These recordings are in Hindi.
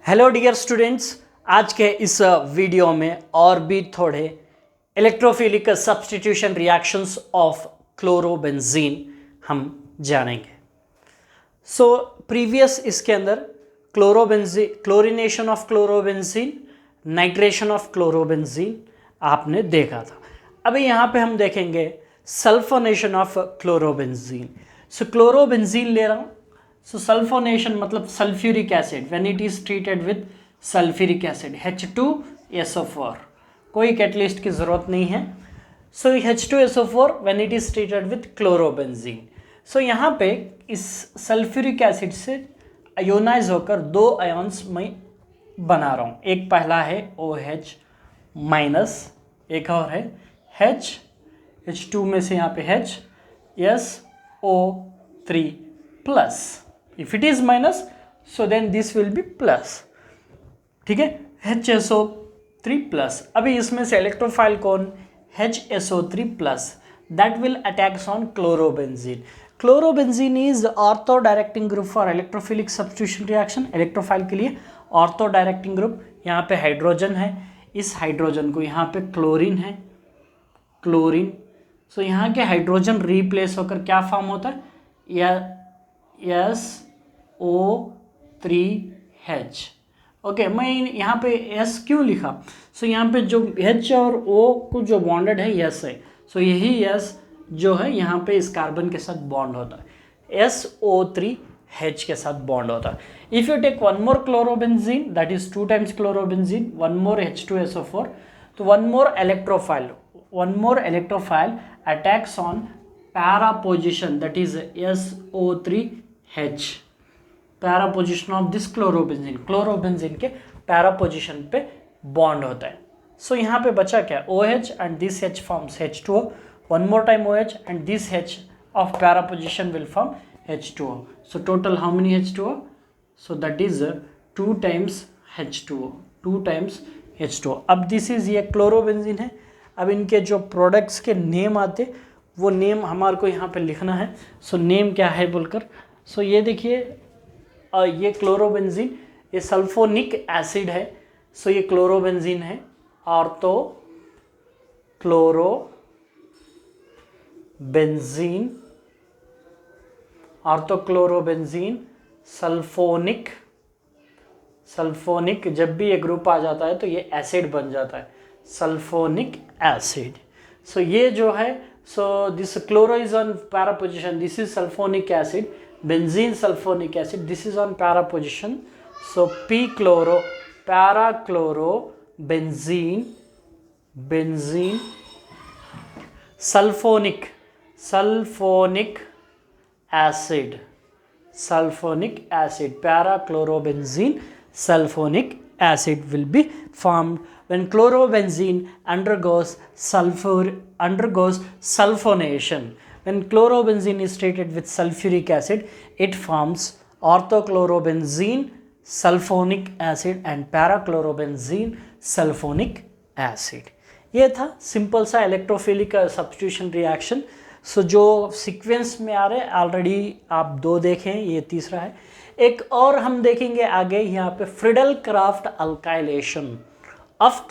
हेलो डियर स्टूडेंट्स, आज के इस वीडियो में और भी थोड़े electrophilic substitution reactions of chlorobenzene हम जानेंगे। प्रीवियस इसके अंदर chlorination of chlorobenzene, nitration of chlorobenzene आपने देखा था। अभी यहाँ पे हम देखेंगे सल्फोनेशन ऑफ क्लोरोबेंजीन। क्लोरोबेंजीन ले रहा हूँ। सल्फोनेशन मतलब sulphuric acid when it is treated with sulphuric acid H2SO4, कोई कैटलिस्ट की ज़रूरत नहीं है। H2SO4 when it is treated with chlorobenzene. यहाँ पे इस सल्फ्यूरिक एसिड से आयोनाइज होकर दो आयन्स मैं बना रहा हूँ। एक पहला है OH माइनस, एक और है H2 में से यहाँ पे HSO3 plus. If it is minus so then this will be plus. ठीक है, HSO3 प्लस। अभी इसमें से इलेक्ट्रोफाइल कौन? HSO3 plus, that will attacks on chlorobenzene. Chlorobenzene is ortho directing group for electrophilic substitution reaction. Electrophile के लिए ऑर्थो डायरेक्टिंग ग्रुप। यहाँ पे हाइड्रोजन है, इस हाइड्रोजन को यहाँ पे क्लोरीन है, क्लोरीन। यहाँ के हाइड्रोजन रिप्लेस होकर क्या फॉर्म होता है? SO3H। ओके, मैं यहाँ पे S क्यों लिखा? यहाँ पे जो H और O को जो बॉन्डेड है S है। यही S जो है यहाँ पे इस कार्बन के साथ बॉन्ड होता है, SO3H के साथ बॉन्ड होता है। If you take one more chlorobenzene, that is 2 times chlorobenzene, one more H2SO4, तो one more electrophile attacks on para position, that is SO3H, para position of this chlorobenzene. Chlorobenzene के para position पे बॉन्ड होता है। यहाँ पे बचा क्या? OH and this H forms H2O, one more time OH and this H of para position will form H2O. Total how many H2O? That is 2 times H2O, 2 times H2O। अब this is ये क्लोरोबेंजीन है। अब इनके जो प्रोडक्ट्स के नेम आते, वो नेम हमारे को यहाँ पे लिखना है। नेम क्या है बोलकर। ये देखिए, ये क्लोरोबेंजीन, ये सल्फोनिक एसिड है। ये क्लोरोबेंजीन है, ऑर्थो क्लोरोबेंजीन सल्फोनिक। जब भी ये ग्रुप आ जाता है तो ये एसिड बन जाता है, सल्फोनिक एसिड। ये जो है, this chloro is on para position, this is sulfonic acid, benzene sulfonic acid, this is on para position. P chloro, para chloro benzene sulfonic acid, para chlorobenzene sulfonic acid will be formed when chlorobenzene undergoes sulfonation. When chlorobenzene is treated with sulfuric acid, it forms orthochlorobenzene sulfonic acid and parachlorobenzene sulfonic acid. ये था सिंपल सा इलेक्ट्रोफिलिक सब्स्टिट्यूशन रिएक्शन। जो सीक्वेंस में आ रहे हैं ऑलरेडी आप 2 देखें, ये तीसरा है। एक और हम देखेंगे आगे, यहाँ पे Friedel Crafts alkylation of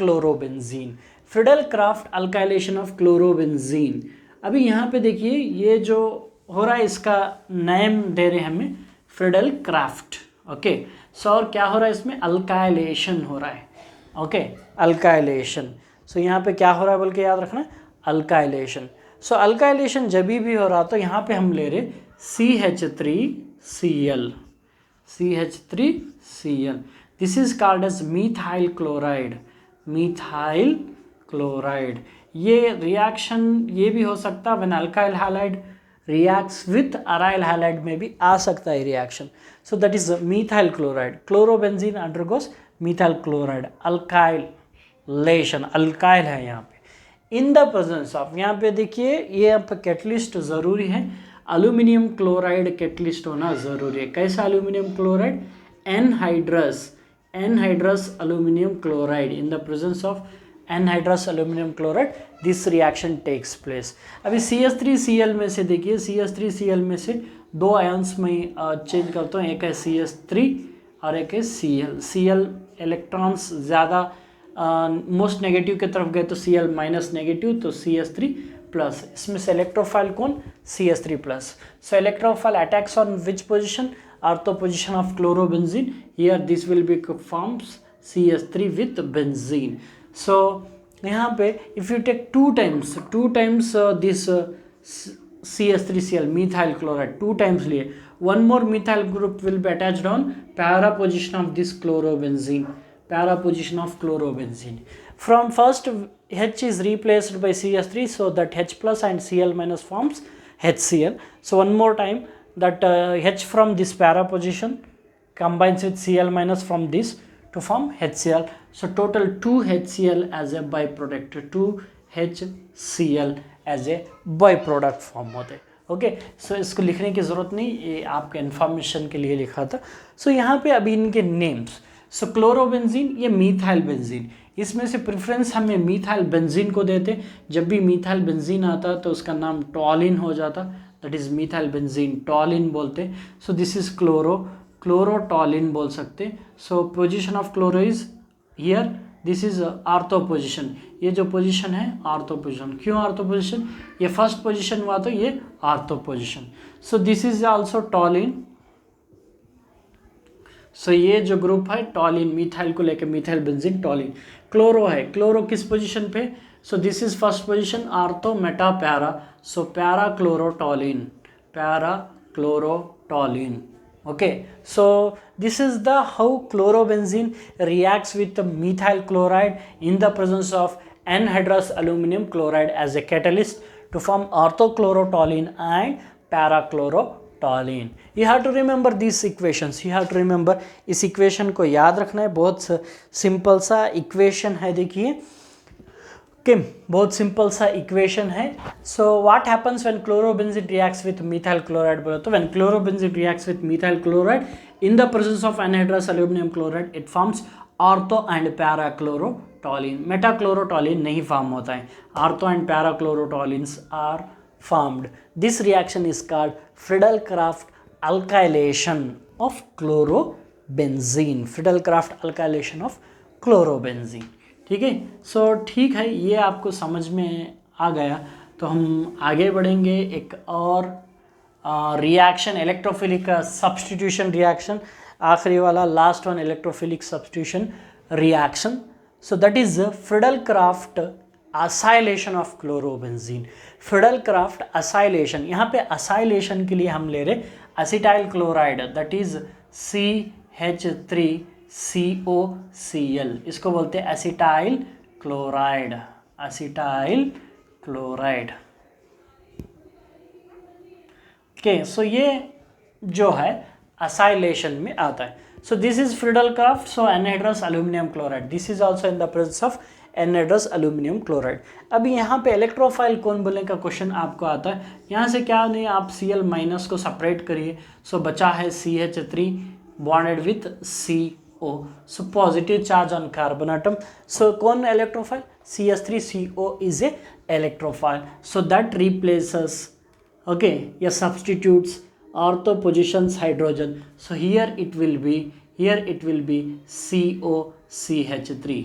chlorobenzene. अभी यहाँ पे देखिए, ये जो हो रहा है इसका नेम दे रहे हैं हमें फ्रिडल क्राफ्ट। ओके, और क्या हो रहा है इसमें? अल्काइलेशन हो रहा है। Okay, alkylation. यहाँ पे क्या हो रहा है बोल के याद रखना, अल्काइलेशन। अल्काइलेशन जब भी हो रहा तो यहाँ पे हम ले रहे CH3Cl। This is called as methyl chloride. ये रिएक्शन ये भी हो सकता है when alkyl halide reacts with aryl halide में भी आ सकता है reaction. That is methyl chloride. Chlorobenzene undergoes methyl chloride alkylation. Alkyl है यहाँ पे इन द प्रेजेंस ऑफ, यहाँ पे देखिए ये यहाँ पे कैटलिस्ट ज़रूरी है, अल्यूमिनियम क्लोराइड कैटलिस्ट होना ज़रूरी है। कैसा aluminium chloride? Anhydrous aluminium chloride. In the presence of anhydrous aluminium chloride this reaction takes place. अभी CH3Cl में से देखिए, CH3Cl में से 2 आयन्स में चेंज करता हूँ। एक है CH3 और एक है Cl। Cl इलेक्ट्रॉन्स ज़्यादा मोस्ट नेगेटिव की तरफ गए तो Cl माइनस नेगेटिव, तो CH3 प्लस। इसमें से इलेक्ट्रोफाइल कौन? CH3 plus. So electrophile attacks on which position? Ortho position of chlorobenzene. Here this will be forms CH3 with benzene. So यहाँ पे if you take two times this CH3Cl methyl chloride, two times लिए, one more methyl group will be attached on para position of this chlorobenzene, para position of chlorobenzene. From first H is replaced by CH3, so that H plus and Cl minus forms HCl. So one more time that H from this para position combines with Cl minus from this to form HCl. So total 2 HCl as a byproduct, 2 HCl as a by product form होते। ओके, सो इसको लिखने की ज़रूरत नहीं, ये आपके इन्फॉर्मेशन के लिए लिखा था। सो यहाँ पे अभी इनके नेम्स, सो क्लोरोबेंजीन, ये मीथाइल बेंजीन, इसमें से प्रेफरेंस हमें मीथाइल बेंजीन को देते। जब भी मीथाइल बेंजीन आता तो उसका नाम टॉलिन हो जाता, that is methyl benzene, toluene बोलते। सो दिस इज़ क्लोरोटॉलिन बोल सकते। So position of chloro is here, this is ortho position, ये जो पोजीशन है आर्थो पोजीशन। क्यों आर्थो पोजीशन? ये फर्स्ट पोजीशन हुआ तो ये ortho position. So this is also toluene. सो ये जो ग्रुप है टॉलिन, मिथाइल को लेकर मिथाइल बेंजीन टॉलिन। क्लोरो है, क्लोरो किस पोजीशन पे? So this is first position ortho meta para, so para chlorotoluene, para chlorotoluene. Okay, so this is the how chlorobenzene reacts with the methyl chloride in the presence of anhydrous aluminum chloride as a catalyst to form orthochlorotoluene and parachlorotoluene. You have to remember these equations, you have to remember, इस equation को याद रखना है। बहुत सिंपल सा equation है, देखिए ओके, बहुत सिंपल सा इक्वेशन है। So what happens when chlorobenzene reacts with methyl chloride? बोलो तो when chlorobenzene reacts with methyl chloride in the presence of anhydrous aluminium chloride, it forms ortho and parachlorotoluene. Metachlorotoluene नहीं फॉर्म होता है, ortho and parachlorotoluenes are formed. This reaction is called Friedel Crafts alkylation of chlorobenzene, Friedel Crafts alkylation of chlorobenzene. ठीक है, सो ठीक है, ये आपको समझ में आ गया। तो हम आगे बढ़ेंगे एक और रिएक्शन, इलेक्ट्रोफिलिक सब्स्टिट्यूशन रिएक्शन, आखिरी वाला last one, electrophilic substitution reaction. So that is Friedel-craft acylation of chlorobenzene. Friedel-craft acylation, यहाँ पे असाइलेशन के लिए हम ले रहे acetyl chloride, that is CH3COCl, इसको बोलते हैं acetyl chloride, acetyl chloride. Okay, so ये जो है असाइलेशन में आता है। So this is Friedel Crafts, so anhydrous aluminium chloride, this is also in the presence of anhydrous aluminium chloride. अभी यहाँ पे इलेक्ट्रोफाइल कौन बोलने का क्वेश्चन आपको आता है। यहाँ से क्या नहीं, आप Cl माइनस को सेपरेट करिए, सो बचा है CH3 bonded with CO, so positive charge on carbon atom. So कौन electrophile? CH3CO is a electrophile, so that replaces, okay, या substitutes ortho positions hydrogen, so here it will be COCH3।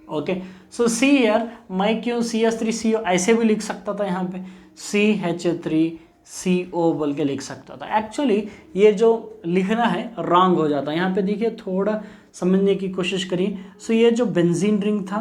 Okay, so see here, मैं क्यों CH3CO ऐसे भी लिख सकता था, यहाँ पे CH3CO बोल के लिख सकता था। एक्चुअली ये जो लिखना है रॉन्ग हो जाता है। यहाँ पे देखिए, थोड़ा समझने की कोशिश करिए। सो ये जो बेंजीन रिंग था,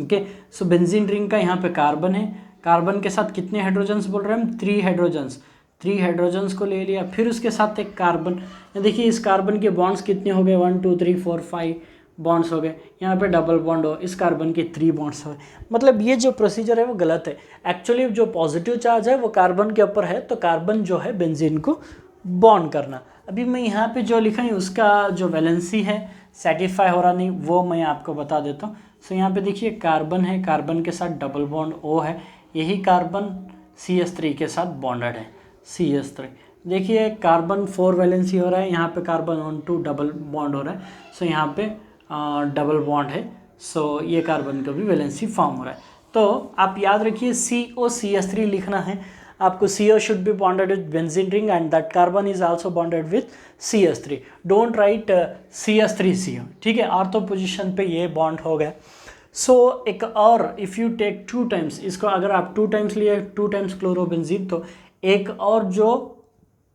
ओके, सो बेंजीन रिंग का यहाँ पे कार्बन है, कार्बन के साथ कितने हाइड्रोजन्स बोल रहे हैं हम? 3 हाइड्रोजन्स, 3 हाइड्रोजन्स को ले लिया, फिर उसके साथ एक कार्बन। देखिए इस कार्बन के बॉन्ड्स कितने हो गए? 1 2 3 4 5 बॉन्ड्स हो गए। यहाँ पे डबल बॉन्ड हो, इस कार्बन के 3 बॉन्ड्स हो गए। मतलब ये जो प्रोसीजर है वो गलत है। एक्चुअली जो पॉजिटिव चार्ज है वो कार्बन के ऊपर है, तो कार्बन जो है बेंजीन को बॉन्ड करना। अभी मैं यहाँ पे जो लिखा है उसका जो वैलेंसी है सेटिस्फाई हो रहा नहीं, वो मैं आपको बता देता हूँ। सो यहाँ पे देखिए कार्बन है, कार्बन के साथ डबल बॉन्ड O है, यही कार्बन CH3 के साथ बॉन्डेड है, CH3। देखिए कार्बन 4 वैलेंसी हो रहा है, यहाँ पे कार्बन 1 2 डबल बॉन्ड हो रहा है। सो यहाँ पे डबल बॉन्ड है, सो ये कार्बन का भी वैलेंसी फॉर्म हो रहा है। तो आप याद रखिए COCH3 लिखना है। आपको CO should be bonded with benzene ring and that carbon is also bonded with CS3. Don't write CS3CO, ठीक है, ऑर्थो पोजिशन पे ये बॉन्ड हो गया. सो एक और इफ़ यू टेक 2 टाइम्स, इसको अगर आप 2 टाइम्स लिए 2 टाइम्स क्लोरोबेंजीन, तो एक और जो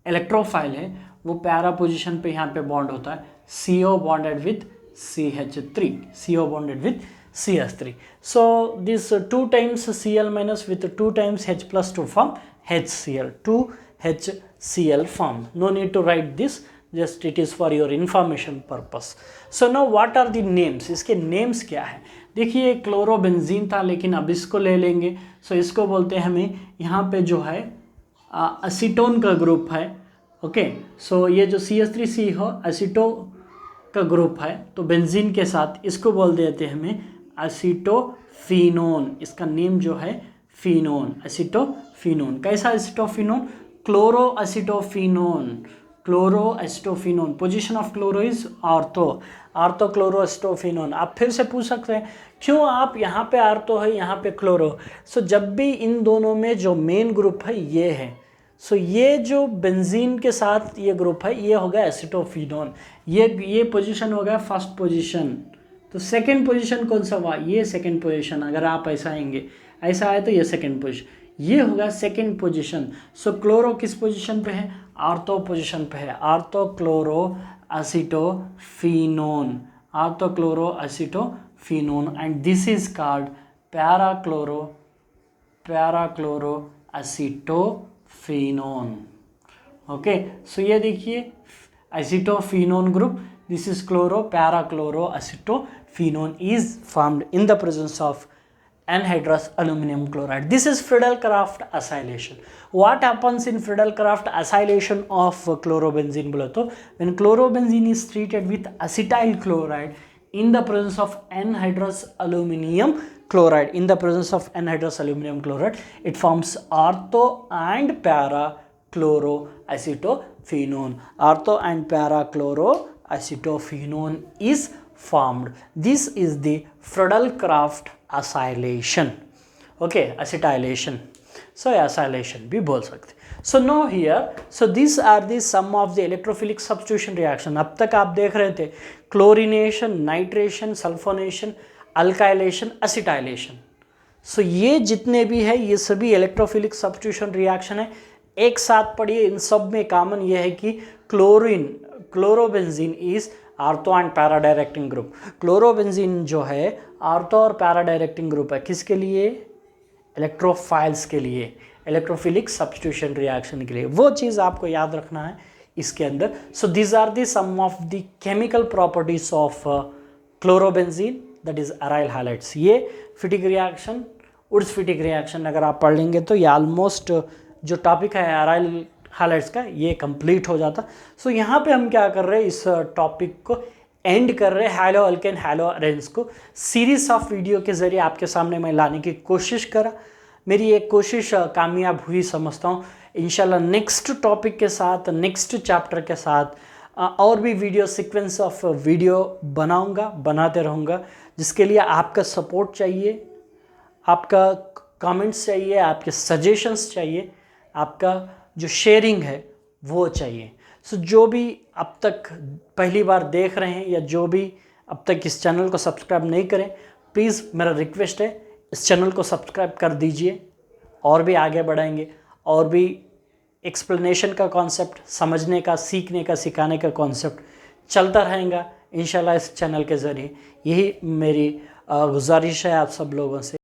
इलेक्ट्रोफाइल है वो पैरा पोजिशन पे यहाँ पे बॉन्ड होता है, CO bonded with CH3, CO bonded with CS3. So this 2 times Cl minus with 2 times H plus to form HCl, 2HCl form. No need to write this, just it is for your information purpose. So now what are the names? इसके names क्या है? देखिए क्लोरोबेंजीन था, लेकिन अब इसको ले लेंगे. सो इसको बोलते हैं हमें यहाँ पे जो है एसीटोन का ग्रुप है. ओके, सो ये जो CH3C हो एसीटो का ग्रुप है, तो बेंजीन के साथ इसको बोल देते हैं हमें एसीटोफिनोन. इसका नेम जो है फिनोन, एसीटोफिनोन. कैसा acetophenone? Chloro acetophenone, chloro acetophenone. Position of chloro is ortho chloro acetophenone. आप फिर से पूछ सकते हैं क्यों आप यहाँ पे ऑर्थो है यहाँ पे क्लोरो. सो जब भी इन दोनों में जो मेन ग्रुप है ये है, सो ये जो बेंजीन के साथ ये ग्रुप है ये हो गया एसीटोफिनोन. ये पोजीशन हो गया फर्स्ट पोजीशन. तो सेकंड पोजीशन कौन सा हुआ? ये सेकंड पोजीशन. अगर आप ऐसा आएंगे, ऐसा आए तो ये सेकंड पोजीशन, ये होगा सेकंड पोजीशन. सो क्लोरो किस पोजीशन पे है? ऑर्थो पोजीशन पे है. Ortho chloro acetophenone, ortho chloro acetophenone, and this is called para chloro acetophenone. Okay, so ये देखिए acetophenone group, this is chloro-para-chloro-acetophenone is formed in the presence of anhydrous aluminum chloride. This is Friedel-Crafts acylation. What happens in Friedel-Crafts acylation of chlorobenzene? बोला तो when chlorobenzene is treated with acetyl chloride in the presence of anhydrous aluminum chloride, it forms ortho and para chloroacetophenone. Ortho and para chloroacetophenone is formed. This is the Friedel-Crafts acylation. Okay, acetylation. So acylation भी बोल सकते. So now here, so these are the sum of the electrophilic substitution reaction. अब तक आप देख रहे थे chlorination, nitration, sulphonation, alkylation, acetylation. So ये जितने भी है ये सभी इलेक्ट्रोफिलिक सब्स्टिट्यूशन रिएक्शन है. एक साथ पढ़िए, इन सब में कॉमन ये है कि chlorobenzene is ortho and para directing group. Chlorobenzene जो है ऑर्थो और पैरा डायरेक्टिंग ग्रुप है. किसके लिए? इलेक्ट्रोफाइल्स के लिए, इलेक्ट्रोफिलिक सब्स्टिट्यूशन रिएक्शन के लिए. वो चीज़ आपको याद रखना है इसके अंदर. So these are the some of the chemical properties of chlorobenzene, that is aryl halides. ये फिटिक रिएक्शन, उड्स फिटिक रिएक्शन अगर आप पढ़ लेंगे तो ये ऑलमोस्ट जो टॉपिक है अराइल हैलाइड्स का ये कंप्लीट हो जाता. सो यहाँ पे हम क्या कर रहे हैं, इस टॉपिक को एंड कर रहे हैं. हैलो अल्केन, हैलो अरेंज को सीरीज ऑफ वीडियो के ज़रिए आपके सामने मैं लाने की कोशिश करा. मेरी एक कोशिश कामयाब हुई समझता हूँ. इंशाल्लाह नेक्स्ट टॉपिक के साथ, नेक्स्ट चैप्टर के साथ और भी वीडियो सीक्वेंस ऑफ वीडियो बनाते रहूँगा, जिसके लिए आपका सपोर्ट चाहिए, आपका कमेंट्स चाहिए, आपके सजेशंस चाहिए, आपका जो शेयरिंग है वो चाहिए. सो जो भी अब तक पहली बार देख रहे हैं या जो भी अब तक इस चैनल को सब्सक्राइब नहीं करें, प्लीज़ मेरा रिक्वेस्ट है इस चैनल को सब्सक्राइब कर दीजिए. और भी आगे बढ़ाएंगे, और भी एक्सप्लेनेशन का कॉन्सेप्ट, समझने का, सीखने का, सिखाने का कॉन्सेप्ट चलता रहेगा इंशाल्लाह इस चैनल के ज़रिए. यही मेरी गुजारिश है आप सब लोगों से.